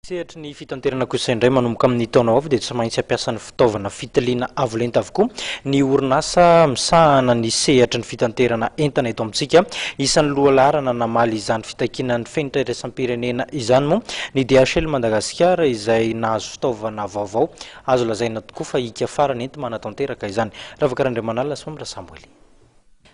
Sehatra ny fitanterana kosa indray manomboka amin'ny taona avy dia tsy maintsy ampiasa ny fitaovana fitaliana avolenta avokoa ny orinasa misahana ny sehatra ny fitanterana entana eto amintsika. Isan'ny lohalarana namaly izany fitakiana ny fenitra iraisam-pirenena izany moa ny DHL Madagasikara izay nahazo fitaovana vaovao. Azo lazaina tokoa fa hika farany enti manatanteraka izany. Ravakarandriamanala sy Samboely.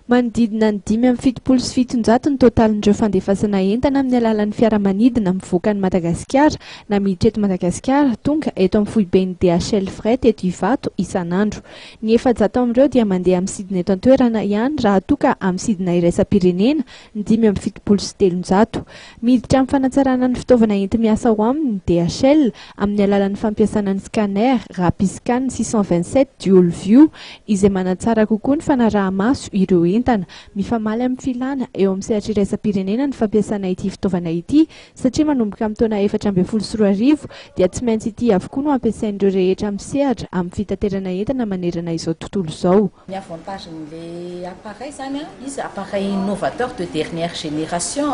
Manodidina ny 5,7 ny totalin'ireo fandefasana entana amin'ny alalan'ny fiaramanidina mivoaka ny Madagasikara na miditra eto Madagasikara tonga eto amin'ny foiben'ny DHL Fret eto Ivato isan'andro. Ny 700 amin'ireo dia mandeha amin'ny sidina eto an-toerana ihany raha toka amin'ny sidina iraisam-pirenena ny 5,7. Miditra amin'ny fanatsarana ny fitaovana enti-miasa ao aminy DHL amin'ny alalan'ny fampiasana ny scanner Rapiscan 627 Dual View izay manatsara kokoa ny fanaraha-maso ireo entana. Mifamaly amin'ny filana eo amin'ny sehatra iraisam-pirenena ny fampiasana ity fitaovana ity satria manomboka amin'ny taona 2014 dia tsy maintsy ity avokoa no ampiasain'ireo rehetra amin'ny sehatra amin'ny fitaterana entana manerana izao tontolo izao. Ny avantagen'ilay appareil zany izy appareil innovateur de dernière génération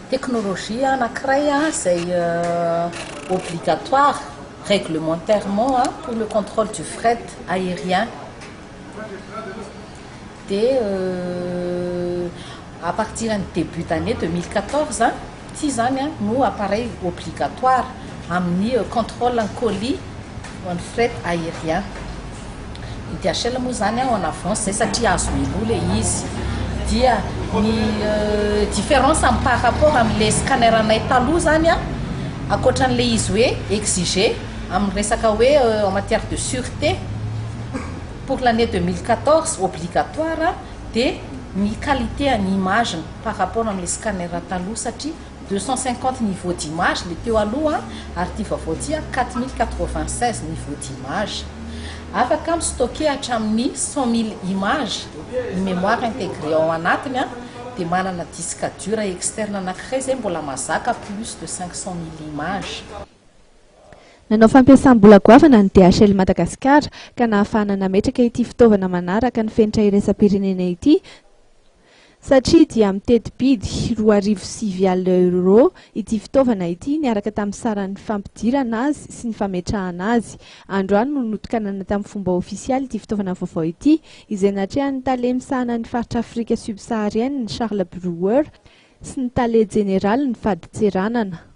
technologie anankiray izay obligatoire réglementairement pour le contrôle du fret aérien. À partir du début d'année 2014, ity zany no appareil obligatoire amin'ny contrôle en colis en fret aérien. Ny DHL moa zany en avance zay satria azo miloa le izy. Dia ny différence par rapport amin'le scanner anay taloha zany akoatran'le izy hoe exigé amin'ny resaka hoe en matière de sûreté pour l'année 2014 obligatoire de ni qualité en image par rapport à mes scanners taloha satria 250 niveaux d'image le teo aloha ary ty vaovao 4096 niveaux d'image. Afaka stocké hatramin'ny 100 000 images mémoire intégrée ao anatiny dia manana disque dur externe anankiray zay mbola mazaka plus de 500 000 images. Nanao fampiasam-bola goavana ny DHL Madagasikara ka nahafahana nametraka ity fitaovana manaraka ny fenitra iraisam-pirenena ity satria dia mitety-bidy €2,700 ity fitaovana ity niaraka tamin'ny saran'ny fampidirana azy sy ny fametrahana azy. Androany no notokanana tamin'ny fomba ofisialy ity fitaovana vaovao ity izay natrehan'ny tale misahana ny faritra Afrika subsaharienne ny Charles Brewer sy ny tale général ny fady tseranana.